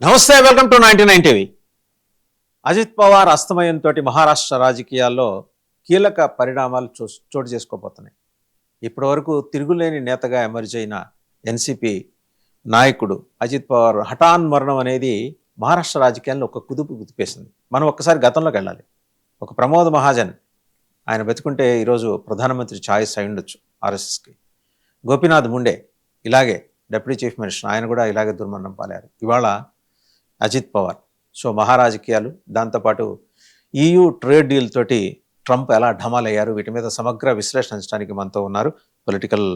నమస్తే, welcome to 99 TV. Ajit Pawar అస్తమయంతో మహారాష్ట్ర రాజకీయాల్లో కీలక పరిణామాలు చోటు చేసుకోబోతున్నాయి. ఇప్పటి వరకు తిరుగులేని నేతగా ఎమర్జ్ అయిన ఎన్సీపీ నాయకుడు అజిత్ పవార్ హఠాన్ మరణం అనేది మహారాష్ట్ర రాజకీయాల్లో ఒక కుదుపు కుదిపేసింది. మనం ఒక్కసారి గతంలోకి వెళ్ళాలి. ఒక ప్రమోద్ మహాజన్, ఆయన బతుకుంటే ఈరోజు ప్రధానమంత్రి ఛాయిస్ అయి ఉండొచ్చు ఆర్ఎస్ఎస్కి. గోపీనాథ్ ముండే ఇలాగే డిప్యూటీ చీఫ్ మినిస్టర్, ఆయన కూడా ఇలాగే దుర్మరణం పాలారు. ఇవాళ అజిత్ పవార్. సో మహారాజకీయాలు, దాంతోపాటు EU ట్రేడ్ డీల్ తోటి ట్రంప్ ఎలా ఢమాలయ్యారు, వీటి మీద సమగ్ర విశ్లేషించడానికి మనతో ఉన్నారు political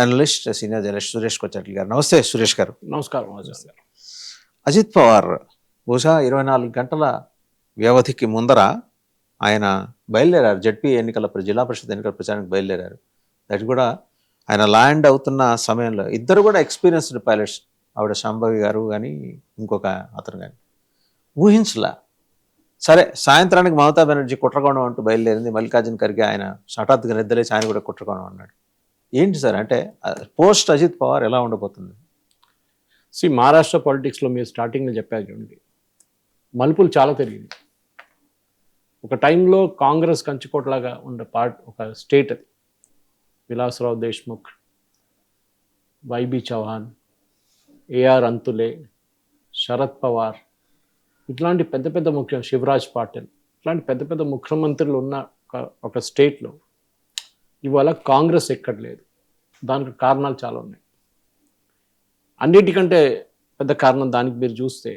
analyst, senior journalist Suresh Kochattla గారు. నమస్తే సురేష్ గారు. నమస్కారం. అజిత్ పవార్ బహుశా 24 గంటల వ్యవధికి ముందర ఆయన బయలుదేరారు. జడ్పీ ఎన్నికల జిల్లా పరిషత్ ఎన్నికల ప్రచారానికి బయలుదేరారు. అది కూడా ఆయన ల్యాండ్ అవుతున్న సమయంలో ఇద్దరు కూడా ఎక్స్పీరియన్స్డ్ పైలట్స్, ఆవిడ శాంభవి గారు కానీ ఇంకొక అతను కానీ. ఊహించలా. సరే, సాయంత్రానికి మమతా బెనర్జీ కుట్రకోణం అంటూ బయలుదేరింది. మల్లికార్జున ఖర్గే ఆయన హఠాత్తుగా నిద్రలేసి ఆయన కూడా కుట్రకోణం అన్నాడు. ఏంటి సార్, అంటే పోస్ట్ అజిత్ పవార్ ఎలా ఉండబోతుంది? మహారాష్ట్ర పాలిటిక్స్లో మీరు స్టార్టింగ్లో చెప్పారు చూడండి, మలుపులు చాలా తిరిగింది. ఒక టైంలో కాంగ్రెస్ కంచుకోట్లాగా ఉండే ఒక స్టేట్ అది. విలాసరావు దేశ్ముఖ్, వైబీ చౌహాన్, ఏఆర్ అంతులే, శరద్ పవార్, ఇట్లాంటి పెద్ద పెద్ద శివరాజ్ పాటిల్, ఇట్లాంటి పెద్ద పెద్ద ముఖ్యమంత్రులు ఉన్న ఒక స్టేట్లో ఇవాళ కాంగ్రెస్ ఎక్కట్లేదు. దానికి కారణాలు చాలా ఉన్నాయి. అన్నిటికంటే పెద్ద కారణం దానికి మీరు చూస్తే,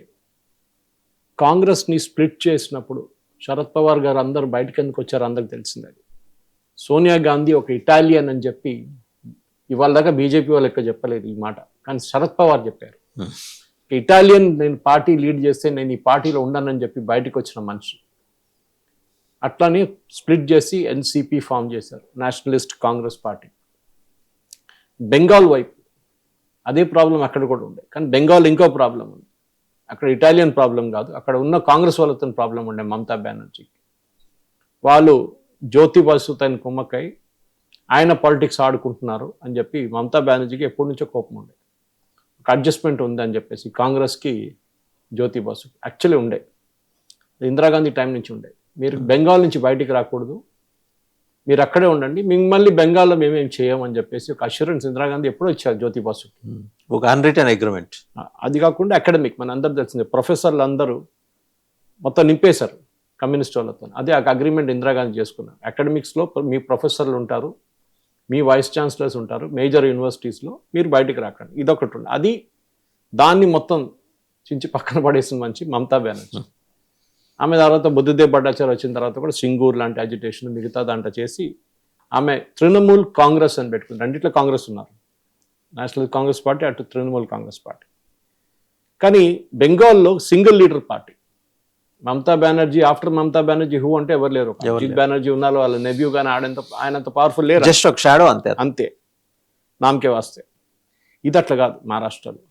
కాంగ్రెస్ని స్ప్లిట్ చేసినప్పుడు శరద్ పవార్ గారు అందరూ బయటకు ఎందుకు వచ్చారో అందరికి తెలిసింది. అది సోనియా గాంధీ ఒక ఇటాలియన్ అని చెప్పి ఇవాళ దాకా బీజేపీ వాళ్ళు ఎక్కడ చెప్పలేదు ఈ మాట, కానీ శరద్ పవార్ చెప్పారు. ఇటాలియన్ నేను పార్టీ లీడ్ చేస్తే నేను ఈ పార్టీలో ఉండనని చెప్పి బయటకు వచ్చిన మనిషి. అట్లానే స్ప్లిట్ చేసి ఎన్సీపీ ఫామ్ చేశారు, నేషనలిస్ట్ కాంగ్రెస్ పార్టీ. బెంగాల్ వైపు అదే ప్రాబ్లం అక్కడ కూడా ఉండే, కానీ బెంగాల్ ఇంకో ప్రాబ్లం ఉంది. అక్కడ ఇటాలియన్ ప్రాబ్లం కాదు, అక్కడ ఉన్న కాంగ్రెస్ వాళ్ళతో ప్రాబ్లం ఉండే మమతా బెనర్జీకి. వాళ్ళు జ్యోతి బసుతని కుమ్మక్కై ఆయన పాలిటిక్స్ ఆడుకుంటున్నారు అని చెప్పి మమతా బెనర్జీకి ఎప్పటి నుంచో కోపం ఉండే. ఒక అడ్జస్ట్మెంట్ ఉంది అని చెప్పేసి కాంగ్రెస్కి జ్యోతి బసు యాక్చువల్లీ ఉండే, ఇందిరాగాంధీ టైం నుంచి ఉండే. మీరు బెంగాల్ నుంచి బయటికి రాకూడదు, మీరు అక్కడే ఉండండి, మిమ్మల్ని బెంగాల్లో మేమేం చేయమని చెప్పేసి ఒక అష్యూరెన్స్ ఇందిరాగాంధీ ఎప్పుడో ఇచ్చారు జ్యోతి బసు. ఒక అన్రిటన్ అగ్రిమెంట్. అది కాకుండా అకాడమిక్, మన అందరు తెలిసిందే, ప్రొఫెసర్లు అందరూ మొత్తం నింపేశారు కమ్యూనిస్ట్ వాళ్ళతో. అదే ఆ అగ్రిమెంట్ ఇందిరాగాంధీ చేసుకున్నారు. అకాడమిక్స్లో మీ ప్రొఫెసర్లు ఉంటారు, మీ వైస్ ఛాన్సలర్స్ ఉంటారు మేజర్ యూనివర్సిటీస్లో, మీరు బయటికి రాకండి, ఇదొకటి ఉంది. అది దాన్ని మొత్తం చించి పక్కన పడేసిన మంచి మమతా బెనర్జీ. ఆమె తర్వాత బుద్ధదేవ్ భట్టాచార్య వచ్చిన తర్వాత కూడా సింగూర్ లాంటి అజిటేషన్ మిగతా దాంట్లో చేసి ఆమె తృణమూల్ కాంగ్రెస్ అని పెట్టుకుంది. రెండిట్లో కాంగ్రెస్ ఉన్నారు, నేషనల్ కాంగ్రెస్ పార్టీ, అటు తృణమూల్ కాంగ్రెస్ పార్టీ. కానీ బెంగాల్లో single leader party Mamata Banerjee. After Mamata Banerjee who అంటే ఎవరు లేరు. అజిత్ బెనర్జీ ఉన్నారు, వాళ్ళ నెవ్యూ కానీ ఆయనంత పవర్ఫుల్ లేరు, జస్ట్ ఒక షాడో అంతే అంతే, నామకే వాస్తే. ఇది అట్లా కాదు. మహారాష్ట్రలో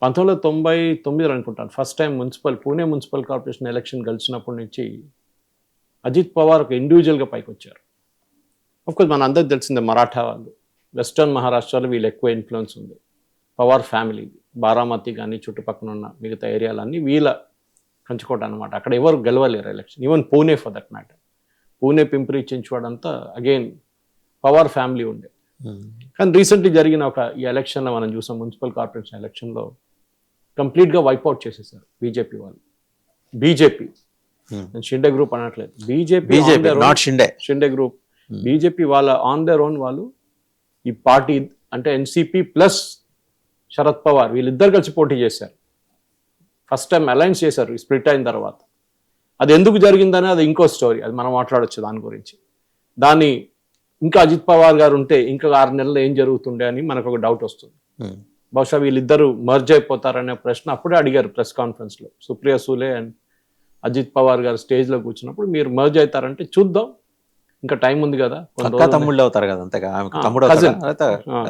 1999 అనుకుంటాను first time Pune municipal corporation election గెలిచినప్పటి నుంచి అజిత్ పవార్ ఒక ఇండివిజువల్గా పైకి వచ్చారు. అఫ్కోర్స్ మన అందరికి తెలిసిందే, మరాఠా వాళ్ళు, వెస్టర్న్ మహారాష్ట్రలో వీళ్ళు ఎక్కువ ఇన్ఫ్లుయెన్స్ ఉంది. పవార్ ఫ్యామిలీ, బారామతి కానీ చుట్టుపక్కల ఉన్న మిగతా ఏరియాలన్నీ వీళ్ళ కంచుకోట అనమాట. అక్కడ ఎవరు గెలవలేరు election, even Pune for that matter. Pune, Pimpri, Chinchwad అంతా అగైన్ పవార్ ఫ్యామిలీ ఉండే. కానీ రీసెంట్లీ జరిగిన ఈ ఎలక్షన్లో మనం చూసాం, మున్సిపల్ కార్పొరేషన్ ఎలక్షన్లో కంప్లీట్గా వైప్అవుట్ చేసేసారు బీజేపీ వాళ్ళు. బీజేపీ, షిండే గ్రూప్ అనట్లేదు, బీజేపీ షిండే గ్రూప్, బీజేపీ వాళ్ళ ఆన్ దేర్ ఓన్ వాళ్ళు ఈ పార్టీ అంటే ఎన్సీపీ ప్లస్ శరద్ పవార్ వీళ్ళిద్దరు కలిసి పోటీ చేశారు. ఫస్ట్ టైం అలయన్స్ చేశారు స్ప్లిట్ అయిన తర్వాత. అది ఎందుకు జరిగిందని అది ఇంకో స్టోరీ, అది మనం మాట్లాడొచ్చు దాని గురించి. దాన్ని ఇంకా అజిత్ పవార్ గారు ఉంటే ఇంకా 6 నెలలు ఏం జరుగుతుండే అని మనకు ఒక డౌట్ వస్తుంది. బహుశా వీళ్ళిద్దరూ మర్జ్ అయిపోతారనే ప్రశ్న అప్పుడే అడిగారు ప్రెస్ కాన్ఫరెన్స్లో సుప్రియా సూలే అండ్ అజిత్ పవార్ గారు స్టేజ్లో కూర్చున్నప్పుడు. మీరు మర్జ్ అవుతారంటే చూద్దాం, ఇంకా టైం ఉంది కదా, తమ్ముళ్ళు అవుతారు కదా, అంతేగా తమ్ముడు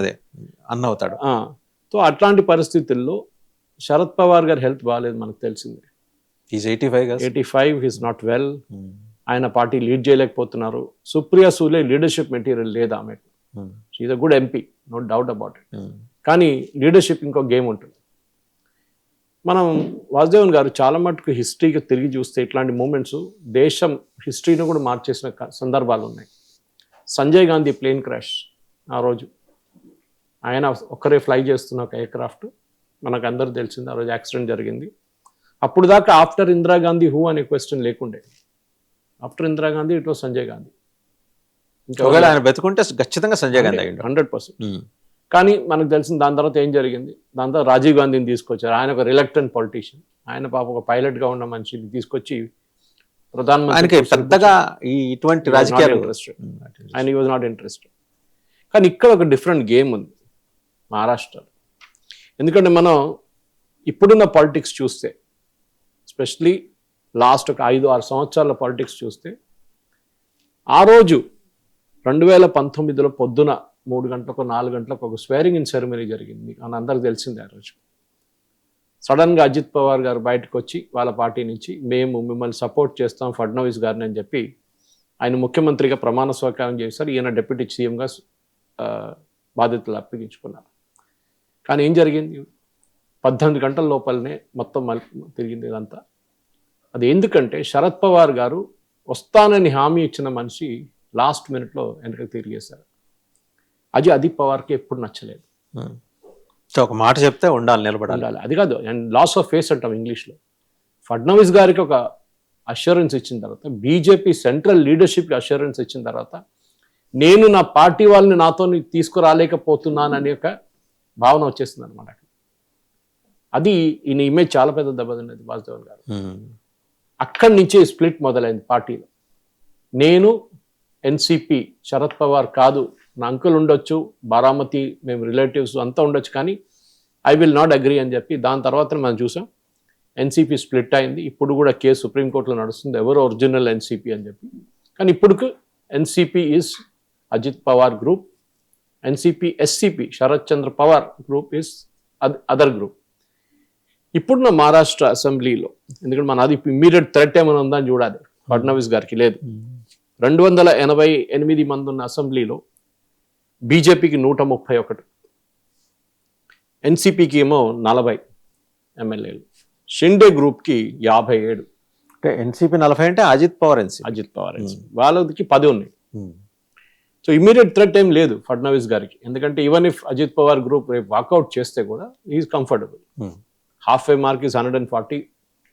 అదే అన్న అవుతాడు. సో అట్లాంటి పరిస్థితుల్లో శరద్ పవార్ గారి హెల్త్ బాగాలేదు, మనకు తెలిసిందే. 85 ఈజ్ నాట్ వెల్. ఆయన పార్టీ లీడ్ చేయలేకపోతున్నారు. సుప్రియా సూలే లీడర్షిప్ మెటీరియల్ లేదు ఆమెకు. She's a good MP, no doubt about it. కానీ లీడర్షిప్ ఇంకో గేమ్ ఉంటుంది. మనం వాసుదేవన్ గారు చాలా మటుకు హిస్టరీకి తిరిగి చూస్తే ఇట్లాంటి మూమెంట్స్ దేశం హిస్టరీని కూడా మార్చేసిన సందర్భాలు ఉన్నాయి. సంజయ్ గాంధీ ప్లేన్ క్రాష్ ఆ రోజు ఆయన ఒక్కరే ఫ్లై చేస్తున్న ఒక ఎయిర్క్రాఫ్ట్, మనకు అందరూ తెలిసింది ఆ రోజు యాక్సిడెంట్ జరిగింది. అప్పుడు దాకా ఆఫ్టర్ ఇందిరాగాంధీ హూ అనే క్వశ్చన్ లేకుండే. After Indira Gandhi it was Sanjay Gandhi. ఒకవేళ ఆయన బతుకుంటే ఖచ్చితంగా సంజయ్ గాంధీ అయ్యిండు. 100%. కానీ మనకు తెలిసింది దాని తర్వాత ఏం జరిగింది, దాని తర్వాత రాజీవ్ గాంధీని తీసుకొచ్చారు. ఆయన ఒక రిలక్టెంట్ పొలిటీషియన్, ఆయన పాప ఒక పైలట్గా ఉన్న మనిషిని తీసుకొచ్చి ప్రధానమంత్రి పెద్దగా ఇటువంటి రాజకీయాలు ఆయన వాజ్ నాట్ ఇంట్రెస్టెడ్. కానీ ఇక్కడ ఒక డిఫరెంట్ గేమ్ ఉంది మహారాష్ట్రలో. ఎందుకంటే మనం ఇప్పుడున్న పాలిటిక్స్ చూస్తే, ఎస్పెషలీ లాస్ట్ ఒక 5-6 సంవత్సరాల పాలిటిక్స్ చూస్తే, ఆ రోజు 2019లో పొద్దున 3 గంటలకు 4 గంటలకు ఒక స్వేరింగ్ ఇన్ సెరమనీ జరిగింది. అని అందరికి తెలిసింది. ఆ రోజు సడన్గా అజిత్ పవార్ గారు బయటకు వచ్చి వాళ్ళ పార్టీ నుంచి మేము మిమ్మల్ని సపోర్ట్ చేస్తాం ఫడ్నవీస్ గారిని అని చెప్పి ఆయన ముఖ్యమంత్రిగా ప్రమాణ స్వీకారం చేశారు. ఈయన డిప్యూటీ సీఎంగా బాధ్యతలు అప్పగించుకున్నారు. కానీ ఏం జరిగింది, 18 గంటల లోపలనే మొత్తం తిరిగింది ఇదంతా. అది ఎందుకంటే శరద్ పవార్ గారు వస్తానని హామీ ఇచ్చిన మనిషి లాస్ట్ మినిట్లో వెనకకి తిరిగేశారు. అది అజిత్ పవార్కి ఎప్పుడు నచ్చలేదు. ఒక మాట చెప్తే ఉండాలి, నిలబడాలి. అది కాదు, అండ్ లాస్ ఆఫ్ ఫేస్ అంటాం ఇంగ్లీష్లో. ఫడ్నవీస్ గారికి ఒక అష్యూరెన్స్ ఇచ్చిన తర్వాత, బీజేపీ సెంట్రల్ లీడర్షిప్కి అష్యూరెన్స్ ఇచ్చిన తర్వాత, నేను నా పార్టీ వాళ్ళని నాతో తీసుకురాలేకపోతున్నాననే ఒక భావన వచ్చేస్తుంది అనమాట. అది ఈయన ఇమేజ్ చాలా పెద్ద దెబ్బతిన్నది వాసుదేవన్ గారు. అక్కడి నుంచే స్ప్లిట్ మొదలైంది పార్టీలో. నేను ఎన్సిపి, శరద్ పవార్ కాదు, నా అంకుల్ ఉండొచ్చు, బారామతి మేము రిలేటివ్స్ అంతా ఉండొచ్చు, కానీ ఐ విల్ నాట్ అగ్రీ అని చెప్పి దాని తర్వాత మనం చూసాం ఎన్సిపి స్ప్లిట్ అయింది. ఇప్పుడు కూడా కేసు సుప్రీంకోర్టులో నడుస్తుంది, ఎవరు ఒరిజినల్ ఎన్సిపి అని చెప్పి. కానీ ఇప్పుడు NCP is Ajit Pawar group, NCP SCP Sharad Chandra Pawar group is other group. ఇప్పుడున్న మహారాష్ట్ర అసెంబ్లీలో, ఎందుకంటే మన అది ఇమ్మీడియట్ థ్రెట్ ఏమైనా ఉందని చూడాలి, ఫడ్నవీస్ గారికి లేదు. 288 మంది ఉన్న అసెంబ్లీలో బీజేపీకి 131, ఎన్సిపికి ఏమో 40 ఎమ్మెల్యేలు, షిండే గ్రూప్కి 57. అంటే ఎన్సిపి 40 అంటే అజిత్ పవార్ ఎన్సిపి వాళ్ళకి 10 ఉన్నాయి. సో ఇమీడియట్ థ్రెట్ ఏం లేదు ఫడ్నవీస్ గారికి. ఎందుకంటే even if Ajit Pawar group రేపు వాకౌట్ చేస్తే కూడా is comfortable. Half a mark is 140,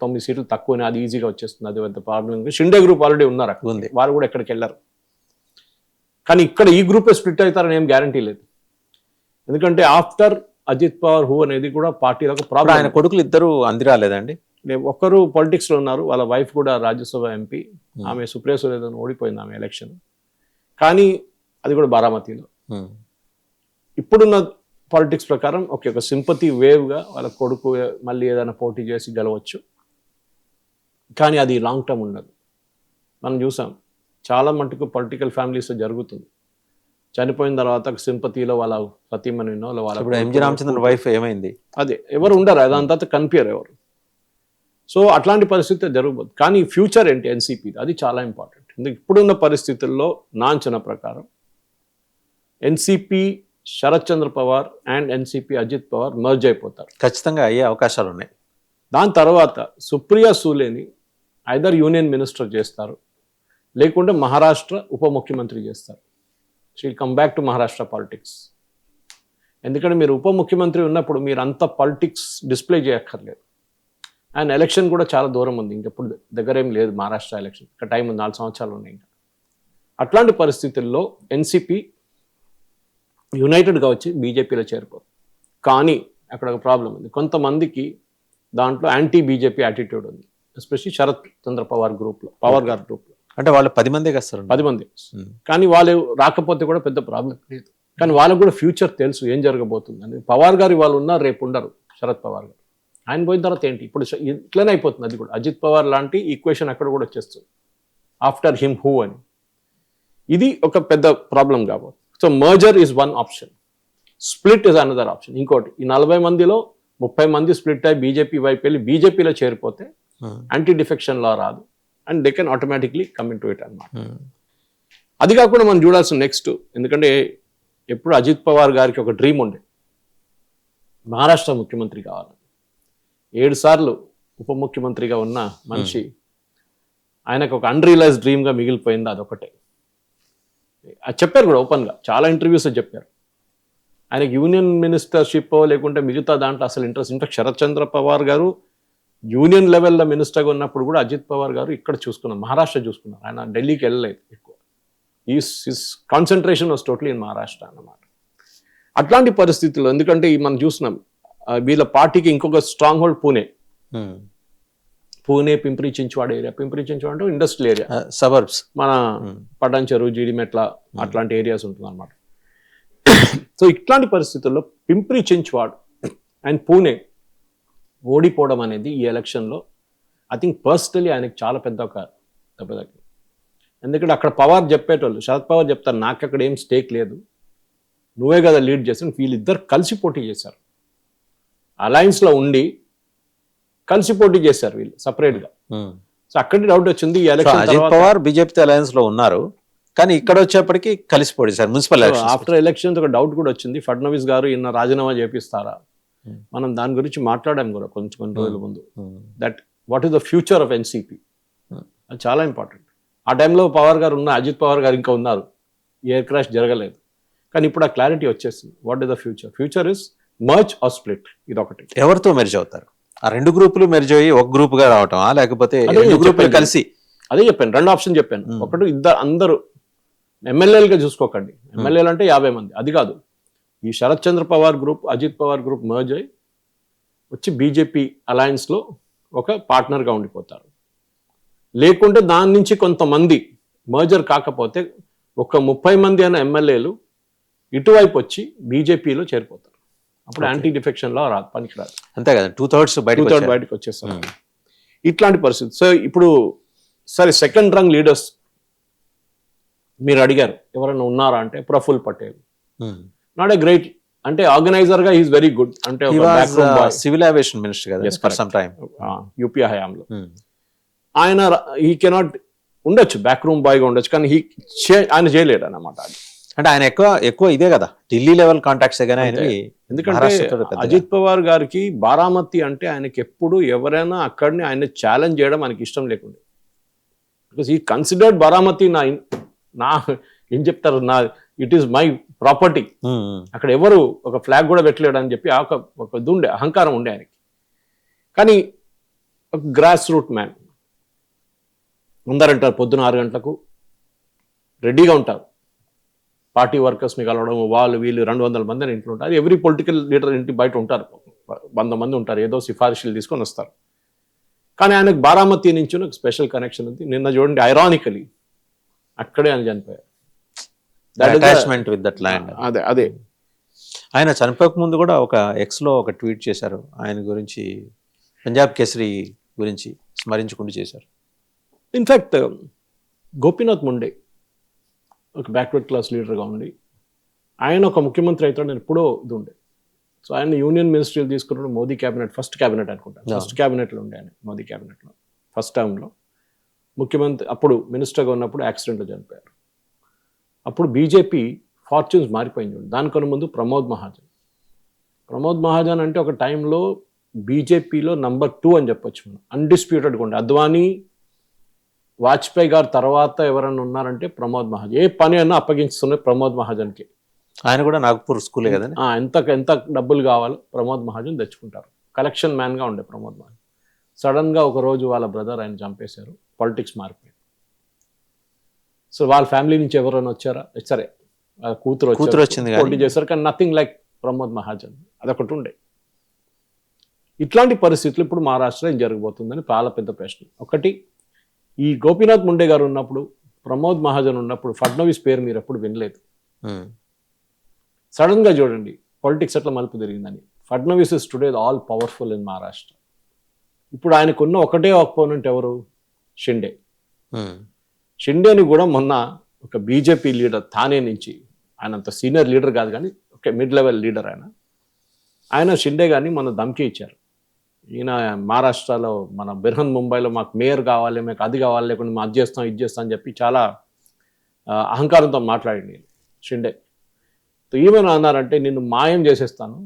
9 సీట్లు తక్కువనే, అది ఈజీగా వచ్చేస్తుంది. అది పెద్ద ప్రాబ్లం. షిండే గ్రూప్ ఆల్రెడీ ఉన్నారు అక్కడ, ఉంది, వాళ్ళు కూడా ఎక్కడికి వెళ్ళారు. కానీ ఇక్కడ ఈ గ్రూపే స్ప్లిట్ అవుతారని ఏం గ్యారంటీ లేదు. ఎందుకంటే ఆఫ్టర్ అజిత్ పవార్ హూ అనేది కూడా పార్టీలో ఒక ప్రాబ్లం. ఆయన కొడుకులు ఇద్దరు అందిరాలేదండి. ఒక్కరు పొలిటిక్స్లో ఉన్నారు, వాళ్ళ వైఫ్ కూడా రాజ్యసభ ఎంపీ, ఆమె సుప్రియ సులేతో ఓడిపోయింది ఆమె ఎలక్షన్. కానీ అది కూడా బారామతిలో. ఇప్పుడున్న పాలిటిక్స్ ప్రకారం ఒక సింపతి వేవ్గా వాళ్ళ కొడుకు మళ్ళీ ఏదైనా పోటీ చేసి గెలవచ్చు, కానీ అది లాంగ్ టర్మ్ ఉండదు. మనం చూసాం చాలా మటుకు పొలిటికల్ ఫ్యామిలీస్లో జరుగుతుంది. చనిపోయిన తర్వాత సింపతిలో వాళ్ళ సతీమణినో వాళ్ళ ఎంజి రామచంద్రన్ వైఫ్ ఏమైంది, అదే ఎవరు ఉండరు, దాని తర్వాత కనిపించరు ఎవరు. సో అట్లాంటి పరిస్థితి జరగబోదు. కానీ ఫ్యూచర్ ఏంటి ఎన్సిపి, అది చాలా ఇంపార్టెంట్. ఎందుకు ఇప్పుడున్న పరిస్థితుల్లో నా అంచనా ప్రకారం NCP Sharad Chandra Pawar and NCP Ajit Pawar merge అయిపోతారు. ఖచ్చితంగా అయ్యే అవకాశాలు ఉన్నాయి. దాని తర్వాత సుప్రియా సూలేని ఐదర్ యూనియన్ మినిస్టర్ చేస్తారు, లేకుంటే మహారాష్ట్ర ఉప ముఖ్యమంత్రి చేస్తారు. She'll come back to Maharashtra politics. ఎందుకంటే మీరు ఉప ముఖ్యమంత్రి ఉన్నప్పుడు మీరు అంత పాలిటిక్స్ డిస్ప్లే చేయక్కర్లేదు. అండ్ ఎలక్షన్ కూడా చాలా దూరం ఉంది, ఇంకెప్పుడు దగ్గర ఏం లేదు మహారాష్ట్ర ఎలక్షన్, ఇంకా టైం ఉంది, 4 సంవత్సరాలు ఉన్నాయి ఇంకా. అట్లాంటి పరిస్థితుల్లో ఎన్సిపి యునైటెడ్గా వచ్చి బీజేపీలో చేరిపోదు. కానీ అక్కడ ఒక ప్రాబ్లం ఉంది, కొంతమందికి దాంట్లో యాంటీ బీజేపీ యాటిట్యూడ్ ఉంది, ఎస్పెషల్లీ శరత్ చంద్ర పవార్ గ్రూప్లో, పవార్ గారి గ్రూప్లో. అంటే వాళ్ళు 10 మందే వస్తారు, 10 మంది. కానీ వాళ్ళు రాకపోతే కూడా పెద్ద ప్రాబ్లం లేదు. కానీ వాళ్ళకు కూడా ఫ్యూచర్ తెలుసు ఏం జరగబోతుంది అని. పవార్ గారు వాళ్ళు ఉన్నారు, రేపు ఉండరు. శరద్ పవార్ గారు ఆయన పోయిన తర్వాత ఏంటి, ఇప్పుడు ఇట్లనే అయిపోతుంది. అది కూడా అజిత్ పవార్ లాంటి ఈక్వేషన్ అక్కడ కూడా వచ్చేస్తుంది, ఆఫ్టర్ హిమ్ హూ అని. ఇది ఒక పెద్ద ప్రాబ్లం కాబోతుంది. So merger is one option, split is another option. ఇంకోటి, ఈ 40 మందిలో 30 మంది స్ప్లిట్ అయ్యి బీజేపీ వైపు వెళ్ళి బీజేపీలో చేరిపోతే యాంటీ డిఫెక్షన్ లా రాదు, and they can automatically come in to it అన్నమాట. అది కాకుండా మనం చూడాల్సిన నెక్స్ట్, ఎందుకంటే ఎప్పుడు అజిత్ పవార్ గారికి ఒక డ్రీమ్ ఉండే, మహారాష్ట్ర ముఖ్యమంత్రి కావాలని. 7 సార్లు ఉప ముఖ్యమంత్రిగా ఉన్న మనిషి ఆయనకు ఒక అన్రియలైజ్ డ్రీమ్గా మిగిలిపోయింది అదొకటే. అది చెప్పారు కూడా ఓపెన్గా, చాలా ఇంటర్వ్యూస్ చెప్పారు. ఆయనకి యూనియన్ మినిస్టర్షిప్ లేకుంటే మిగతా దాంట్లో అసలు ఇంట్రెస్ట్. ఇన్ఫాక్ట్ శరత్ చంద్ర పవార్ గారు యూనియన్ లెవెల్లో మినిస్టర్గా ఉన్నప్పుడు కూడా అజిత్ పవార్ గారు ఇక్కడ చూసుకున్నారు, మహారాష్ట్ర చూసుకున్నారు. ఆయన ఢిల్లీకి వెళ్ళలేదు ఎక్కువ. His concentration was totally in Maharashtra అన్నమాట. అట్లాంటి పరిస్థితుల్లో, ఎందుకంటే మనం చూస్తున్నాం వీళ్ళ పార్టీకి ఇంకొక strong hold Pune Pimpri Chinchwad area. Pimpri Chinchwad అంటే ఇండస్ట్రియల్ ఏరియా, సబర్బ్స్, మన పటాన్ చెరువు, జీడిమెట్ల అట్లాంటి ఏరియాస్ ఉంటుంది అనమాట. సో ఇట్లాంటి పరిస్థితుల్లో పింప్రి చించ్వాడ్ అండ్ పూణే ఓడిపోవడం అనేది ఈ ఎలక్షన్లో ఐ థింక్ పర్సనలీ ఆయనకి చాలా పెద్ద ఒక దెబ్బతగ్గింది. ఎందుకంటే అక్కడ పవార్ చెప్పేటోళ్ళు, శరద్ పవార్ చెప్తారు నాకు అక్కడ ఏం స్టేక్ లేదు, నువ్వే కదా లీడ్ చేసి. వీళ్ళిద్దరు కలిసి పోటీ చేశారు, అలయన్స్లో ఉండి కలిసి పోటీ చేశారు వీళ్ళు సపరేట్గా. సో అక్కడి డౌట్ వచ్చింది ఈ ఎలక్షన్. అజిత్ పవార్ బీజేపీతో అలయన్స్ లో ఉన్నారు, కానీ ఇక్కడ వచ్చేప్పటికి కలిసి పోటీ సార్ మున్సిపల్ ఆఫ్టర్ ఎలక్షన్స్ ఒక డౌట్ కూడా వచ్చింది, ఫడ్నవీస్ గారు ఈయన రాజీనామా చేపిస్తారా. మనం దాని గురించి మాట్లాడాం కూడా కొన్ని రోజుల ముందు. That what is the future of NCP, అది చాలా ఇంపార్టెంట్. ఆ టైంలో పవార్ గారు ఉన్న, అజిత్ పవార్ గారు ఇంకా ఉన్నారు, ఎయిర్ క్రాష్ జరగలేదు. కానీ ఇప్పుడు ఆ క్లారిటీ వచ్చేసింది. What is the future? Future is merge or split. ఇది ఒకటి. ఎవరితో మెర్జ్ అవుతారు? ఆ రెండు గ్రూపులు మెర్జ్ అయ్యి ఒక గ్రూప్ గా రావటం, లేకపోతే రెండు గ్రూపులు కలిసి? అదే చెప్పాను, రెండు ఆప్షన్ చెప్పాను. ఒకటి అందరూ ఎమ్మెల్యేలుగా చూసుకోకండి, ఎమ్మెల్యేలు అంటే 50 మంది, అది కాదు. ఈ Sharad Chandra Pawar group, Ajit Pawar group merge అయ్యి వచ్చి బీజేపీ అలయన్స్లో ఒక పార్ట్నర్గా ఉండిపోతారు. లేకుంటే దాని నుంచి కొంతమంది మర్జర్ కాకపోతే ఒక 30 మంది అయిన ఎమ్మెల్యేలు ఇటువైపు వచ్చి బీజేపీలో చేరిపోతారు. అప్పుడు యాంటీ డిఫెక్షన్ లో రాదు, పనికిరాదు. అంతే కదా, 2/3 బయటకు వచ్చేస్తారు. ఇట్లాంటి పరిస్థితి. సో ఇప్పుడు సరే, సెకండ్ రంగ్ లీడర్స్ మీరు అడిగారు ఎవరైనా ఉన్నారా అంటే Praful Patel, not a great, అంటే ఆర్గనైజర్ గా ఈజ్ వెరీ గుడ్. అంటే సివిల్ ఏవియేషన్ మినిస్టర్ కదా ఫర్ సమ్ టైం యూపీ హయాంలో. ఆయన హీ కెనాట్ ఉండొచ్చు, బ్యాక్ రూమ్ బాయ్ గా ఉండొచ్చు, కానీ ఆయన చేయలేడు అన్నమాట. అంటే ఆయన ఎక్కువ ఇదే కదా, ఢిల్లీ లెవెల్ కాంటాక్ట్స్. ఎందుకంటే అజిత్ పవార్ గారికి బారామతి అంటే ఆయనకి ఎప్పుడు ఎవరైనా అక్కడిని ఆయన ఛాలెంజ్ చేయడం ఆయనకి ఇష్టం లేకుండా, బికాస్ ఈ కన్సిడర్డ్ బారామతి నా ఏం చెప్తారు, ఇట్ ఈస్ మై ప్రాపర్టీ, అక్కడ ఎవరు ఒక ఫ్లాగ్ కూడా పెట్టలేడు అని చెప్పి ఒక ఇది ఉండే, అహంకారం ఉండే ఆయనకి. కానీ ఒక గ్రాస్ రూట్ మ్యాన్, అందరంటారు పొద్దున 6 గంటలకు రెడీగా ఉంటారు పార్టీ వర్కర్స్ ని కలవడం, వాళ్ళు వీళ్ళు 200 మంది అని ఇంట్లో ఉంటారు. అది ఎవ్రీ పొలిటికల్ లీడర్ ఇంటి బయట ఉంటారు, 100 మంది ఉంటారు, ఏదో సిఫార్సులు తీసుకొని వస్తారు. కానీ ఆయనకు బారామతి నుంచి ఒక స్పెషల్ కనెక్షన్ ఉంది. నిన్న చూడండి, ఐరానికలీ అక్కడే ఆయన చనిపోయారు. Attachment with that land. అదే ఆయన చనిపోక ముందు కూడా ఒక ఎక్స్ లో ఒక ట్వీట్ చేశారు ఆయన గురించి, పంజాబ్ కేసరి గురించి స్మరించుకుంటూ చేశారు. ఇన్ఫ్యాక్ట్ గోపీనాథ్ ముండే ఒక బ్యాక్వర్డ్ క్లాస్ లీడర్గా ఉండి ఆయన ఒక ముఖ్యమంత్రి అవుతాడని ఎప్పుడో ఇది ఉండే. సో ఆయన యూనియన్ మినిస్ట్రీలు తీసుకున్నాడు, మోదీ క్యాబినెట్, ఫస్ట్ క్యాబినెట్ అనుకుంటాను, ఫస్ట్ క్యాబినెట్లో ఉండే ఆయన, మోదీ క్యాబినెట్లో ఫస్ట్ టైంలో ముఖ్యమంత్రి. అప్పుడు మినిస్టర్గా ఉన్నప్పుడు యాక్సిడెంట్లో చనిపోయారు. అప్పుడు బీజేపీ ఫార్చ్యూన్స్ మారిపోయింది. దానికన్నా ముందు ప్రమోద్ మహాజన్ అంటే ఒక టైంలో బీజేపీలో నంబర్ 2 అని చెప్పొచ్చు మనం, అన్డిస్ప్యూటెడ్గా ఉండే. అద్వానీ, వాజ్పేయి గారు తర్వాత ఎవరైనా ఉన్నారంటే ప్రమోద్ మహాజన్. ఏ పని అయినా అప్పగించుతున్న ప్రమోద్ మహాజన్కి. ఆయన కూడా నాగపూర్ స్కూలే కదా. ఎంత డబ్బులు కావాలో ప్రమోద్ మహాజన్ తెచ్చుకుంటారు. కలెక్షన్ మ్యాన్గా ఉండే ప్రమోద్ మహాజన్. సడన్గా ఒకరోజు వాళ్ళ బ్రదర్ ఆయన చంపేశారు, పాలిటిక్స్ మారిపోయింది. సో వాళ్ళ ఫ్యామిలీ నుంచి ఎవరైనా వచ్చారా? సరే, కూతురు వచ్చింది, పోటీ చేశారు, కానీ నథింగ్ లైక్ ప్రమోద్ మహాజన్. అదొకటి ఉండే. ఇట్లాంటి పరిస్థితులు ఇప్పుడు మహారాష్ట్రలో ఏం జరగబోతుందని చాలా పెద్ద ప్రశ్న. ఒకటి, ఈ గోపీనాథ్ ముండే గారు ఉన్నప్పుడు, ప్రమోద్ మహాజన్ ఉన్నప్పుడు ఫడ్నవీస్ పేరు మీరు ఎప్పుడు వినలేదు. సడన్ గా చూడండి పాలిటిక్స్ ఎట్లా మలుపు తిరిగిందని. Fadnavis is today all powerful in Maharashtra. ఇప్పుడు ఆయనకున్న ఒకటే అపోనెంట్ ఎవరు? షిండేని కూడా మొన్న ఒక బీజేపీ లీడర్ థానే నుంచి, ఆయన అంత సీనియర్ లీడర్ కాదు కానీ ఒక మిడ్ లెవెల్ లీడర్ ఆయన షిండే గారిని మొన్న ధమ్కి ఇచ్చారు. ఈయన మహారాష్ట్రలో మన బిర్హన్ ముంబైలో మాకు మేయర్ కావాలి, మాకు అది కావాలి, లేకుండా మేము అది చేస్తాం ఇది చేస్తాం అని చెప్పి చాలా అహంకారంతో మాట్లాడింది షిండే. ఏమైనా అన్నారంటే, నిన్ను మాయం చేసేస్తాను,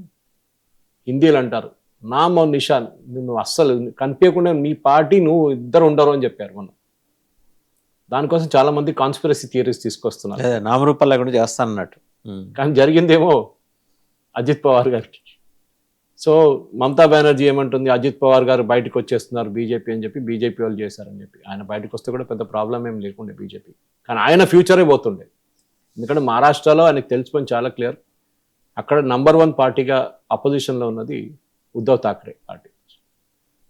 హిందీలు అంటారు, నామ్ और నిషాన్ నువ్వు అస్సలు కనిపించకుండా మీ పార్టీ నువ్వు ఇద్దరు ఉండరు అని చెప్పారు మొన్న. దానికోసం చాలా మంది కాన్స్పిరసీ థియరీస్ తీసుకొస్తున్నారు. నామరూపాలు లేకుండా చేస్తానన్నట్టు. కానీ జరిగిందేమో అజిత్ పవార్ గారికి. సో మమతా బెనర్జీ ఏమంటుంది, అజిత్ పవార్ గారు బయటకు వచ్చేస్తున్నారు బీజేపీ అని చెప్పి బీజేపీ వాళ్ళు చేశారని చెప్పి. ఆయన బయటకు వస్తే కూడా పెద్ద ప్రాబ్లం ఏం లేకుండే బీజేపీ, కానీ ఆయన ఫ్యూచరే పోతుండే. ఎందుకంటే మహారాష్ట్రలో ఆయనకు తెలిసిపోయింది చాలా క్లియర్, అక్కడ నంబర్ 1 పార్టీగా అపోజిషన్లో ఉన్నది ఉద్ధవ్ ఠాక్రే పార్టీ,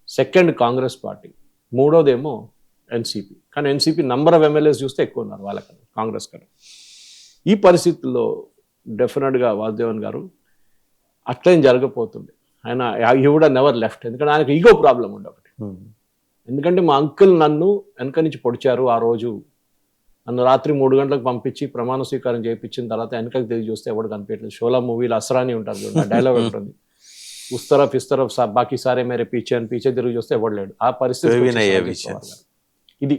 సెకండ్ కాంగ్రెస్ పార్టీ, మూడోదేమో ఎన్సీపీ. కానీ ఎన్సీపీ నంబర్ ఆఫ్ ఎమ్మెల్యేస్ చూస్తే ఎక్కువ ఉన్నారు వాళ్ళకన్నా, కాంగ్రెస్ కన్నా. ఈ పరిస్థితుల్లో డెఫినెట్గా వాసుదేవన్ గారు అట్లేం జరగపోతుంది. ఆయన హీ వుడ్ నెవర్ లెఫ్ట్, ఎందుకంటే ఆయనకు ఈగో ప్రాబ్లం ఉండే ఒకటి. ఎందుకంటే మా అంకుల్ నన్ను వెనక నుంచి పొడిచారు, ఆ రోజు నన్ను రాత్రి 3 గంటలకు పంపించి ప్రమాణ స్వీకారం చేయించిన తర్వాత వెనకకి తిరిగి చూస్తే ఎవడు కనిపించలేదు. షోలా మూవీలో అసరాని ఉంటారు చూడండి, డైలాగ్ ఉంటుంది, ఉస్ తరఫ్ ఇస్ తరఫ్ బాకీ సారే మేరే పీచే అని పీచే తిరిగి చూస్తే ఎవడు లేడు. ఆ పరిస్థితి ఇది.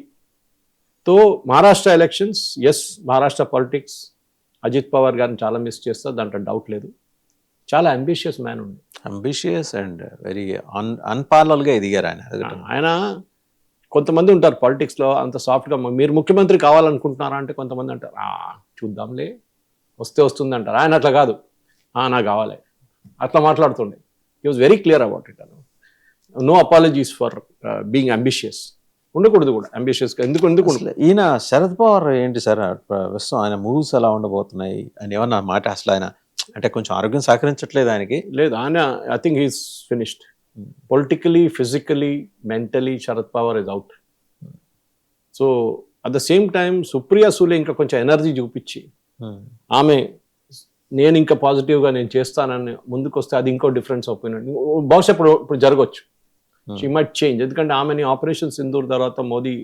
తో Maharashtra elections, yes Maharashtra politics Ajit Pawar గారిని చాలా మిస్ చేస్తారు, దాంట్లో డౌట్ లేదు. చాలా అంబిషియస్ మ్యాన్ ఉంది, అంబిషియస్ అండ్ వెరీ అన్పార్లల్గా ఎదిగారు ఆయన. ఆయన కొంతమంది ఉంటారు పాలిటిక్స్లో అంత సాఫ్ట్గా, మీరు ముఖ్యమంత్రి కావాలనుకుంటున్నారా అంటే కొంతమంది అంటారు చూద్దాంలే వస్తే వస్తుంది అంటారు. ఆయన అట్లా కాదు, నాకు కావాలి అట్లా మాట్లాడుతుండే. He was very clear about it. No apologies for being ambitious, ఉండకూడదు కూడా అంబిషియస్గా. ఎందుకు ఈయన శరద్ పవార్ ఏంటి సార్ ప్రస్తుతం ఆయన మూవ్స్ ఎలా ఉండబోతున్నాయి అని ఏమన్నా మాట? అసలు ఆయన అంటే కొంచెం ఆరోగ్యం సహకరించట్లేదు ఆయనకి. లేదు, ఆయన I think he's finished politically, physically, mentally. Sharad Pawar is out. So at the same time Supriya Sule ఇంకా కొంచెం ఎనర్జీ చూపించి ఆమె నేను ఇంకా పాజిటివ్గా నేను చేస్తానని ముందుకు వస్తే అది ఇంకో డిఫరెన్స్ ఒపీనియన్ బహుశా ఇప్పుడు జరగవచ్చు. షీ మైట్ చేంజ్, ఎందుకంటే ఆమెని ఆపరేషన్ సింధూర్ తర్వాత మోదీ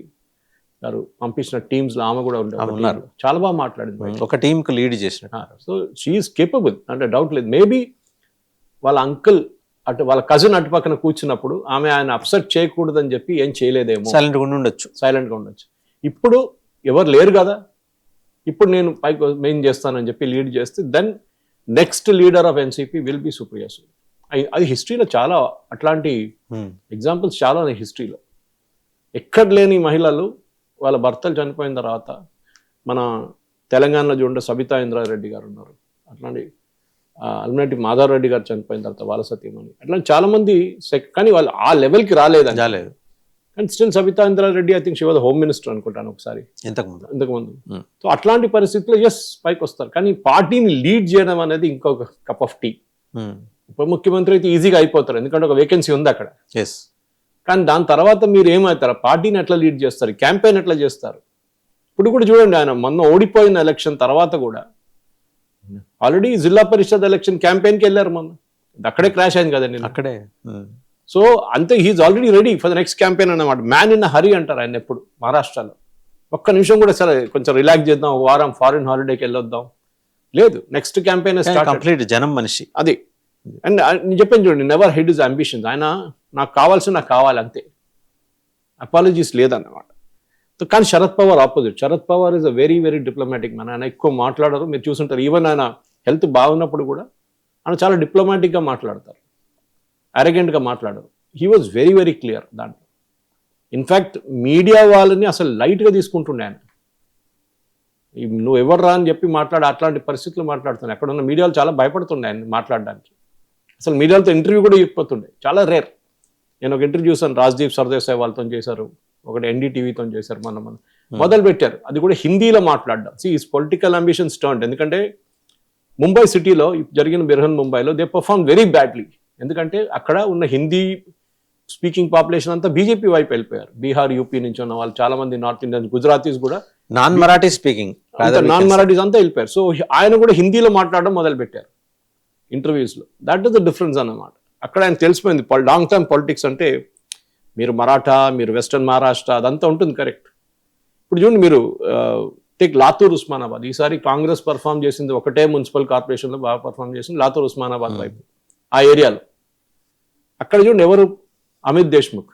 గారు పంపించిన టీమ్స్ లో ఆమె కూడా ఉన్నారు, చాలా బాగా మాట్లాడింది, ఒక టీమ్ కు లీడ్ చేసిన. సో షీఈస్ కేపబుల్ అంటే డౌట్ లేదు. మేబీ వాళ్ళ అంకుల్ అటు వాళ్ళ కజిన్ అటు పక్కన కూర్చున్నప్పుడు ఆమె ఆయన అప్సెట్ చేయకూడదని చెప్పి ఏం చేయలేదేమో, సైలెంట్గా ఉండొచ్చు. ఇప్పుడు ఎవరు లేరు కదా, ఇప్పుడు నేను పైకి మెయిన్ చేస్తానని చెప్పి లీడ్ చేస్తే then next leader of NCP will be Supriya Sule. అది హిస్టరీలో చాలా అట్లాంటి ఎగ్జాంపుల్స్ చాలా ఉన్నాయి హిస్టరీలో. ఎక్కడ లేని మహిళలు వాళ్ళ భర్తలు చనిపోయిన తర్వాత, మన తెలంగాణలో చూడండి సబితా ఇంద్రారెడ్డి గారు ఉన్నారు, అట్లాంటి అల్మనేటి మాధవ్ రెడ్డి గారు చనిపోయిన తర్వాత వాళ్ళ సతీమణి, అట్లాంటి చాలా మంది. కానీ వాళ్ళు ఆ లెవెల్కి రాలేదు. కానీ still Sabitha Indra Reddy I think she was home minister అనుకుంటాను ఒకసారి ఇంతకుముందు. సో అట్లాంటి పరిస్థితుల్లో ఎస్ పైకి వస్తారు. కానీ పార్టీని లీడ్ చేయడం అనేది ఇంకొక కప్ ఆఫ్ టీ. ఉప ముఖ్యమంత్రి అయితే ఈజీగా అయిపోతారు, ఎందుకంటే ఒక వేకెన్సీ ఉంది అక్కడ. కానీ దాని తర్వాత మీరు ఏమవుతారు, పార్టీని ఎట్లా లీడ్ చేస్తారు, క్యాంపెయిన్ ఎట్లా చేస్తారు? ఇప్పుడు కూడా చూడండి, ఆయన మొన్న ఓడిపోయిన ఎలక్షన్ తర్వాత కూడా ఆల్రెడీ జిల్లా పరిషత్ ఎలక్షన్ క్యాంపెయిన్కి వెళ్ళారు మొన్న, అక్కడే క్రాష్ అయింది కదండి అక్కడే. సో అంతే, he's already ready for the next campaign అన్నమాట. మ్యాన్ ఇన్ హరీ అంటారు ఆయన ఎప్పుడు మహారాష్ట్రలో. ఒక్క నిమిషం కూడా సరే కొంచెం రిలాక్స్ చేద్దాం, ఒక వారం ఫారిన్ హాలిడేకి వెళ్ళొద్దాం, లేదు, నెక్స్ట్ క్యాంపెయిన్ కంప్లీట్ జనం మనిషి అది. అండ్ నేను చెప్పాను చూడండి, నెవర్ హెడ్ ఇస్ అంబిషన్స్. ఆయన నాకు కావాలి అంతే, అపాలజీస్ లేదన్నమాట. కానీ Sharad Pawar opposite. Sharad Pawar is a very very diplomatic man. ఆయన ఎక్కువ మాట్లాడరు, మీరు చూసుంటారు. ఈవెన్ ఆయన హెల్త్ బాగున్నప్పుడు కూడా ఆయన చాలా డిప్లొమాటిక్గా మాట్లాడతారు, అరగెంట్గా మాట్లాడరు. He was very very clear దాంట్లో. ఇన్ఫ్యాక్ట్ మీడియా వాళ్ళని అసలు లైట్గా తీసుకుంటుండే ఆయన. నువ్వు ఎవరు రా అని చెప్పి అట్లాంటి పరిస్థితులు మాట్లాడుతున్నాయి. అక్కడ ఉన్న మీడియాలు చాలా భయపడుతుండే ఆయన మాట్లాడడానికి. అసలు మీడియాలతో ఇంటర్వ్యూ కూడా ఇవ్వకపోతుండే, చాలా రేర్. నేను ఒక ఇంటర్వ్యూ చూసాను, రాజ్దీప్ సర్దేశాయ్ వాళ్ళతో చేశారు, ఒకటి ఎన్డీటీవీతో చేశారు, మనం మొదలు పెట్టారు. అది కూడా హిందీలో మాట్లాడడం. Is political ambitions turned. ఎందుకంటే ముంబై సిటీలో జరిగిన బిర్హన్ ముంబైలో దే పర్ఫార్మ్ వెరీ బ్యాడ్లీ. ఎందుకంటే అక్కడ ఉన్న హిందీ స్పీకింగ్ పాపులేషన్ అంతా బీజేపీ వైపు వెళ్ళిపోయారు. బీహార్, యూపీ నుంచి ఉన్న వాళ్ళు చాలా మంది, నార్త్ ఇండియన్స్, గుజరాతీస్ కూడా non Marathi speaking, non Marathis అంతా వెళ్ళిపోయారు. సో ఆయన కూడా హిందీలో మాట్లాడడం మొదలు పెట్టారు ఇంటర్వ్యూస్లో. దాట్ ఇస్ ద డిఫరెన్స్ అన్నమాట. అక్కడ ఆయన తెలిసిపోయింది లాంగ్ టర్మ్ పాలిటిక్స్ అంటే మీరు మరాఠా, మీరు వెస్టర్న్ మహారాష్ట్ర, అదంతా ఉంటుంది కరెక్ట్. ఇప్పుడు చూడండి, మీరు టేక్ లాతూర్, ఉస్మానాబాద్. ఈసారి కాంగ్రెస్ పర్ఫామ్ చేసింది ఒకటే మున్సిపల్ కార్పొరేషన్లో బాగా పర్ఫామ్ చేసింది, లాతూర్ ఉస్మానాబాద్ వైపు, ఆ ఏరియాలో. అక్కడ చూడండి, ఎవరు, అమిత్ దేశ్ముఖ్,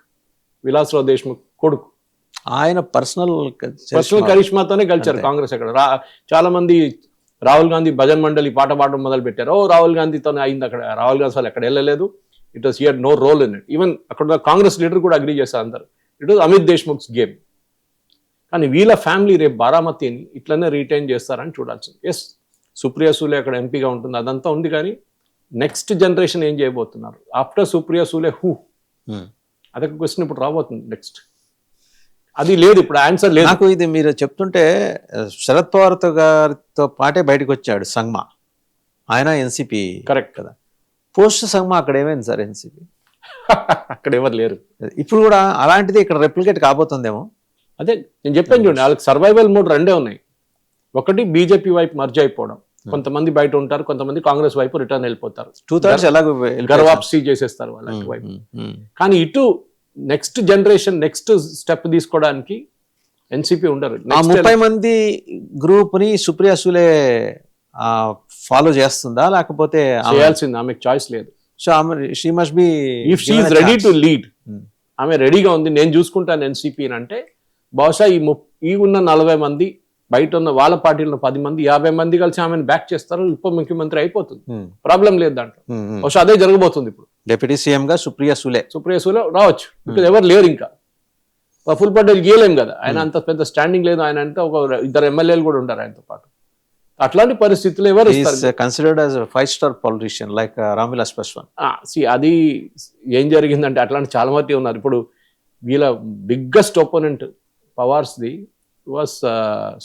విలాస్రావు దేశ్ముఖ్ కొడుకు. ఆయన పర్సనల్ కరిష్మాతోనే గెలిచారు కాంగ్రెస్. అక్కడ చాలా మంది రాహుల్ గాంధీ భజన్ మండలి పాట పాడడం మొదలు పెట్టారు. రాహుల్ గాంధీతోనే అయింది అక్కడ. రాహుల్ గాంధీ అసలు ఎక్కడ వెళ్ళలేదు. It was here no role in it. Even అక్కడ కాంగ్రెస్ లీడర్ కూడా అగ్రీ చేశారు అందరు, it was Amit Deshmukh's game. కానీ వీళ్ళ ఫ్యామిలీ రేపు బారామతిని ఇట్లనే రీటైన్ చేస్తారని చూడాల్సింది. ఎస్, సుప్రియా సూలే అక్కడ ఎంపీగా ఉంటుంది, అదంతా ఉంది. కానీ నెక్స్ట్ జనరేషన్ ఏం చేయబోతున్నారు ఆఫ్టర్ సుప్రియా సూలే హూ, అదొక క్వశ్చన్ ఇప్పుడు రాబోతుంది నెక్స్ట్. అది లేదు, ఇప్పుడు ఆన్సర్ లేదు. నాకు ఇది మీరు చెప్తుంటే శరద్ పవార్ గారితో పాటే బయటకు వచ్చాడు సంగ్మా, ఆయన ఎన్సీపీ కరెక్ట్ కదా. పోస్ట్ సంగ్మా అక్కడ ఏమైంది సార్ ఎన్సీపీ? అక్కడ ఎవరు లేరు. ఇప్పుడు కూడా అలాంటిది ఇక్కడ రెప్లికేట్ కాబోతుందేమో. అదే నేను చెప్పాను చూడండి, వాళ్ళకి సర్వైవల్ మోడ్ రెండే ఉన్నాయి. ఒకటి బీజేపీ వైపు మర్జ్ అయిపోవడం, కొంతమంది బయట ఉంటారు, కొంతమంది కాంగ్రెస్ వైపు రిటర్న్ వెళ్ళిపోతారు, 2/3 ఎలాగో గర్వాప్సీ చేసేస్తారు వాళ్ళకి వైపు. కానీ ఇటు నెక్స్ట్ జనరేషన్ నెక్స్ట్ స్టెప్ తీసుకోవడానికి ఎన్సీపీ ఉండరు. ఆ 30 మంది గ్రూప్ ని సుప్రియా సూలే ఫాలో చేస్తుందా, లేకపోతే చేయాల్సింది, ఆమెకు చాయిస్ లేదు. So she must be if she is ready to lead, ఆమె రెడీగా ఉంది, నేను చూసుకుంటాను ఎన్సీపీ అంటే బహుశా ఈ ఉన్న 40 మంది, బయట ఉన్న వాళ్ళ పార్టీలో 10 మంది, 50 మంది కలిసి ఆమెను బ్యాక్ చేస్తారు, ఉప ముఖ్యమంత్రి అయిపోతుంది, ప్రాబ్లం లేదు దాంట్లో. బహుశా అదే జరగబోతుంది ఇప్పుడు. డిప్యూటీ సీఎం గా సుప్రియా సూలే రావచ్చు, బికాజ్ ఎవరు లేరు ఇంకా. ప్రఫుల్ పటేల్ గీయలేం కదా, ఆయన అంత పెద్ద స్టాండింగ్ లేదు, ఆయన అంటే ఒక 2 ఎమ్మెల్యేలు కూడా ఉంటారు ఆయనతో పాటు. అట్లాంటి పరిస్థితులు ఎవరు considered as 5-star politician like Ramvilas Paswan. అది ఏం జరిగిందంటే అట్లాంటి చాలా మంది ఉన్నారు. ఇప్పుడు వీళ్ళ biggest opponent Pawars the was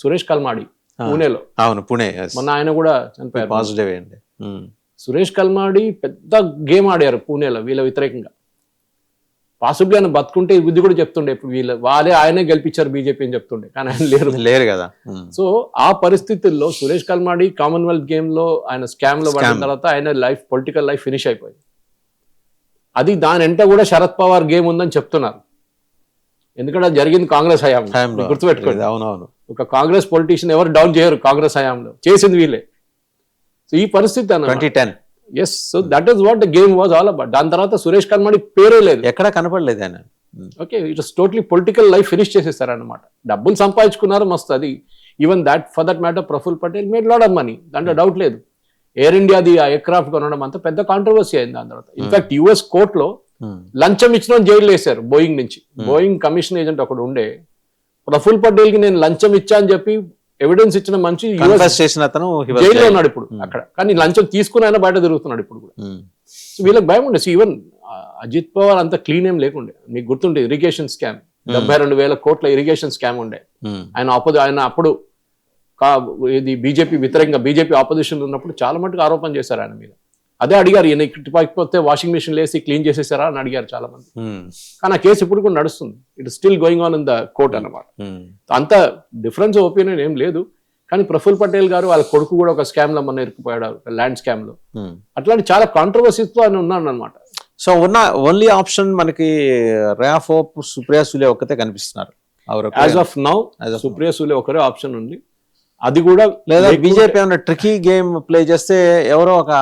Suresh Kalmadi పూణేలో. అవును, పుణే. మొన్న ఆయన కూడా చనిపోయారు. పాజిటివ్ అండి. సురేష్ కల్మాడి పెద్ద గేమ్ ఆడారు పూణేలో వీళ్ళ వ్యతిరేకంగా. పాసిబుల్ ఆయన బతుకుంటే ఈ బుద్ధి కూడా చెప్తుండే, ఇప్పుడు వాళ్ళే ఆయనే గెలిపించారు బీజేపీ అని చెప్తుండే, కానీ ఆయన లేరు కదా. సో ఆ పరిస్థితుల్లో సురేష్ కల్మాడి కామన్వెల్త్ గేమ్ లో ఆయన స్కామ్ లో పడిన తర్వాత ఆయన పొలిటికల్ లైఫ్ ఫినిష్ అయిపోయింది. అది దాని వెంట కూడా శరద్ పవార్ గేమ్ ఉందని చెప్తున్నారు, ఎందుకంటే అది జరిగింది కాంగ్రెస్ హయాంలో, గుర్తుపెట్టుకోండి. అవునవును, ఒక కాంగ్రెస్ పొలిటీషియన్ ఎవరు డౌన్ చేయరు కాంగ్రెస్ హయాంలో, చేసింది వీళ్ళే. సో ఈ పరిస్థితి 2010. Yes, so that is what the game was all about. దాని తర్వాత సురేష్ కల్మాడి పేరే లేదు, ఎక్కడ కనపడలేదు ఆయన. Okay, it was totally political life finish చేసేస్తారనమాట. డబ్బులు సంపాదించుకున్నారు మస్తు. అది even that for that matter Praful Patel made lot of money, దాంట్లో డౌట్ లేదు. ఎయిర్ ఇండియాది ఆ ఎయిర్క్రాఫ్ట్ కొనడం అంతా పెద్ద కాంట్రవర్సీ అయింది. దాని తర్వాత ఇన్ఫాక్ట్ యుఎస్ కోర్టులో లంచం ఇచ్చిన జైలు వేశారు బోయింగ్ నుంచి. బోయింగ్ కమిషన్ ఏజెంట్ ఒకడు ఉండే, ప్రఫుల్ పటేల్ కి నేను లంచం ఇచ్చా అని చెప్పి ఎవిడెన్స్ ఇచ్చిన మనిషి జైల్లో ఉన్నాడు ఇప్పుడు అక్కడ. కానీ లంచం తీసుకుని ఆయన బయట తిరుగుతున్నాడు ఇప్పుడు కూడా. సో వీళ్ళకి భయం ఉండే. ఈవెన్ అజిత్ పవార్ అంత క్లీన్ ఏం లేకుండే. మీకు గుర్తుండే ఇరిగేషన్ స్కామ్, 72,000 కోట్ల ఇరిగేషన్ స్కామ్ ఉండే. ఆయన అప్పుడు ఇది బీజేపీ వ్యతిరేకంగా, బీజేపీ ఆపోజిషన్ ఉన్నప్పుడు చాలా మటుకు ఆరోపణ చేశారు ఆయన మీద. అదే అడిగారు, ఈయన ఇటుపైపోతే వాషింగ్ మిషన్ లేసి క్లీన్ చేసేసారా అని అడిగారు చాలా మంది. కానీ ఆ కేసు ఇప్పుడు కూడా నడుస్తుంది, it still going on in the court అన్నమాట. అంత డిఫరెన్స్ ఒపీనియన్ ఏం లేదు. కానీ ప్రఫుల్ పటేల్ గారు వాళ్ళ కొడుకు కూడా ఒక స్కామ్ లో మన ఇరుక్కుపోయాడు, ల్యాండ్ స్కామ్ లో. అట్లాంటి చాలా కాంట్రవర్సీస్ తో ఆయన ఉన్నాడు అనమాట. సో ఉన్న ఓన్లీ ఆప్షన్ మనకి ray of hope Supriya Sule ఒక్కతే కనిపిస్తున్నారు. As of now Supriya Sule ఒకరే ఆప్షన్ ఉంది. అది కూడా లేదా బీజేపీ ఏమైనా ట్రికీ గేమ్ ప్లే చేస్తే ఎవరో ఒక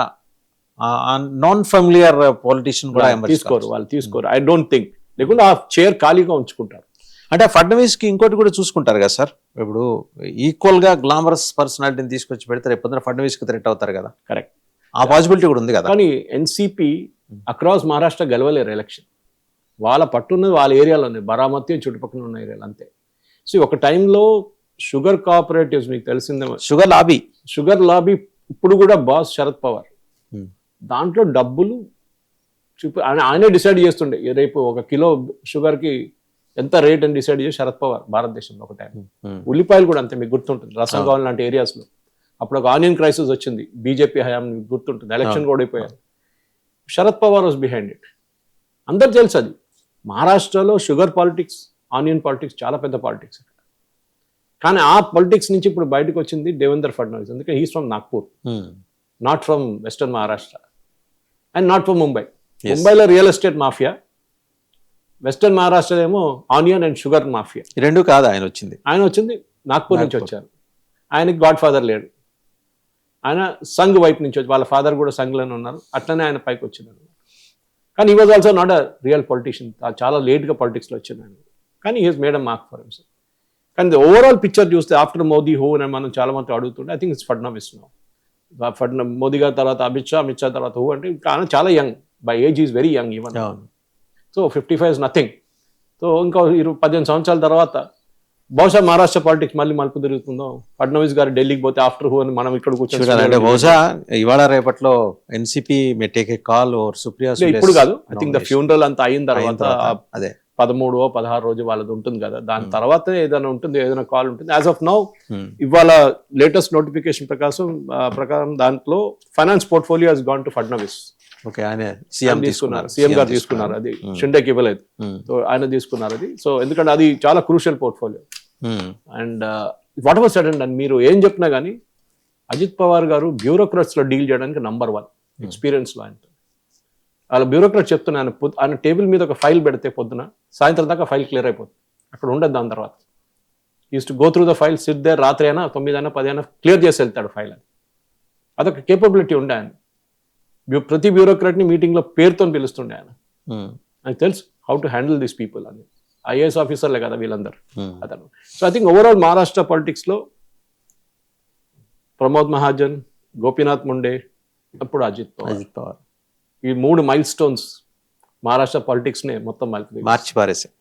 నాన్ ఫెమిలియర్ పొలిటీషియన్ కూడా తీసుకోరు. I don't think. లేకుంటే ఆ చైర్ ఖాళీగా ఉంచుకుంటారు. అంటే ఫడ్నవీస్ కి ఇంకోటి కూడా చూసుకుంటారు కదా సార్, ఇప్పుడు ఈక్వల్ గా గ్లామరస్ పర్సనాలిటీని తీసుకొచ్చి పెడితే రేపు పొద్దున ఫడ్నవీస్ కి థ్రెట్ అవుతారు కదా. కరెక్ట్, ఆ పాసిబిలిటీ కూడా ఉంది కదా. కానీ ఎన్సీపీ అక్రాస్ మహారాష్ట్ర గెలవలేరు ఎలక్షన్. వాళ్ళ పట్టున్నది వాళ్ళ ఏరియాలోనే, బారామతి చుట్టుపక్కల ఉన్న ఏరియాలు అంతే. సో ఒక టైంలో షుగర్ కోఆపరేటివ్స్, మీకు తెలిసిందే, షుగర్ లాబీ ఇప్పుడు కూడా బాస్ శరద్ పవార్. దాంట్లో డబ్బులు ఆయనే డిసైడ్ చేస్తుండే, రేపు 1 కిలో షుగర్ కి ఎంత రేట్ అని డిసైడ్ చేసి శరద్ పవార్ భారతదేశంలో ఒక టైం. ఉల్లిపాయలు కూడా అంతే, మీకు గుర్తుంటుంది రసంగాన్ లాంటి ఏరియాస్ లో అప్పుడు ఒక ఆనియన్ క్రైసిస్ వచ్చింది బీజేపీ హయాం, మీకు గుర్తుంటుంది. ఎలక్షన్ కూడా అయిపోయారు. Sharad Pawar was behind it. అందరు తెలుసు అది. మహారాష్ట్రలో షుగర్ పాలిటిక్స్, ఆనియన్ పాలిటిక్స్ చాలా పెద్ద పాలిటిక్స్. కానీ ఆ పాలిటిక్స్ నుంచి ఇప్పుడు బయటకు వచ్చింది దేవేంద్ర ఫడ్నవీస్. ఎందుకంటే he's from Nagpur, not from western Maharashtra and not from Mumbai. ముంబైలో real estate mafia, western Maharashtra ఏమో ఆనియన్ అండ్ షుగర్ మాఫియా. రెండు కాదు, ఆయన వచ్చింది నాగ్పూర్ నుంచి వచ్చారు. ఆయనకి గాడ్ ఫాదర్ లేడు, ఆయన సంఘ్ వైపు నుంచి వచ్చి, వాళ్ళ ఫాదర్ కూడా సంఘ్లోనే ఉన్నారు. అట్లనే ఆయన పైకి వచ్చింది. కానీ ఈ was also not a real politician, చాలా లేట్గా పాలిటిక్స్లో వచ్చింది ఆయన. కానీ he has made a mark for himself. కానీ ఓవరాల్ పిక్చర్ చూస్తే ఆఫ్టర్ మోదీ హూ అని మనం చాలా మంది అడుగుతుంటే, I think it's Fadnavis now. Modi గారి తర్వాత అమిత్ షా తర్వాత హూ అంటే చాలా young. By age is very young even. అవును. So 55 is nothing. సో ఇంకా 15 సంవత్సరాల తర్వాత బహుశా మహారాష్ట్ర పాలిటిక్స్ మళ్ళీ మలుపు తిరుగుతుందో, ఫడ్నవీస్ గారు ఢిల్లీకి పోతే ఆఫ్టర్ హూ అని మనం ఇక్కడ చూడాలి. అంటే బహుశా ఇవాళ రేపట్లో NCP may take a call over Supriya Sule's ఇప్పుడు కాదు, ఐ థింక్ ద ఫ్యూనరల్ అంతా అయిన అయిన తర్వాత తర్వాత, అదే 13-16 రోజు వాళ్ళది ఉంటుంది కదా, దాని తర్వాత ఏదైనా ఉంటుంది, ఏదైనా కాల్ ఉంటుంది. As of now Hmm. ఇవాళ లేటెస్ట్ నోటిఫికేషన్ ప్రకారం దాంట్లో finance portfolio has gone to Fadnavis. Okay, ఆయన సీఎం తీసుకున్నారు, సీఎం గారు తీసుకున్నారు, అది షిండేకి ఇవ్వలేదు. Hmm. సో ఆయన తీసుకున్నారు అది. సో ఎందుకంటే అది చాలా crucial portfolio. Hmm. And what ever said and మీరు ఏం చెప్పినా కానీ అజిత్ పవార్ గారు బ్యూరోక్రాట్స్ లో డీల్ చేయడానికి నంబర్ 1 ఎక్స్పీరియన్స్ లో ఆయన. వాళ్ళ బ్యూరోక్రాట్ చెప్తున్నా, ఆయన టేబుల్ మీద ఒక ఫైల్ పెడితే పొద్దున సాయంత్రం దాకా ఫైల్ క్లియర్ అయిపోతుంది, అక్కడ ఉండదు. దాని తర్వాత used to go through the file, sit there, రాత్రి అయినా 9 అయినా 10 అయినా క్లియర్ చేసి వెళ్తాడు ఫైల్. అని అదొక కేపబిలిటీ ఉండే ఆయన. ప్రతి బ్యూరోక్రాట్ని మీటింగ్లో పేరుతో పిలుస్తుండే ఆయన. Hmm. నాకు తెలుసు how to handle these people అని. ఐఏఎస్ ఆఫీసర్లే కదా వీళ్ళందరూ Hmm. అతను. So I think overall Maharashtra పాలిటిక్స్లో ప్రమోద్ మహాజన్, గోపీనాథ్ ముండే, అప్పుడు అజిత్ పవార్, అజిత్ పవార్ ఈ 3 మైల్ స్టోన్స్ మహారాష్ట్ర పాలిటిక్స్నే మొత్తం మలుపు మార్చి పారేసాయి.